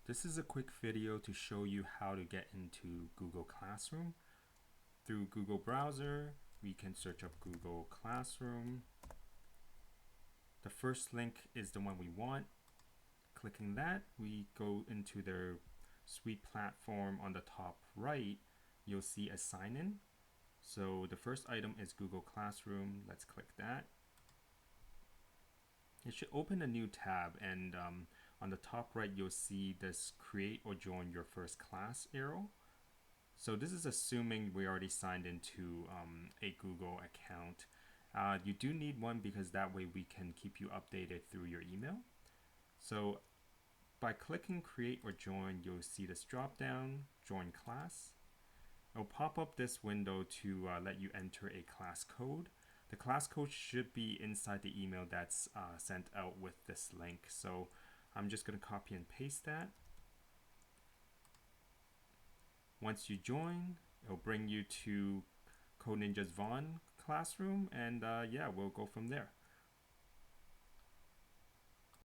This is a quick video to show you how to get into Google Classroom. Through Google browser, we can search up Google Classroom. The first link is the one we want. Clicking that, we go into their suite platform. On the top right, you'll see a sign-in. So the first item is Google Classroom. Let's click that. It should open a new tab, and on the top right you'll see this create or join your first class arrow. So this is assuming we already signed into a Google account. You do need one because that way we can keep you updated through your email. So by clicking create or join, you'll see this drop down, join class. It'll pop up this window to let you enter a class code. The class code should be inside the email that's sent out with this link. So I'm just going to copy and paste that. Once you join, it'll bring you to Code Ninja's Vaughan classroom, and yeah, we'll go from there.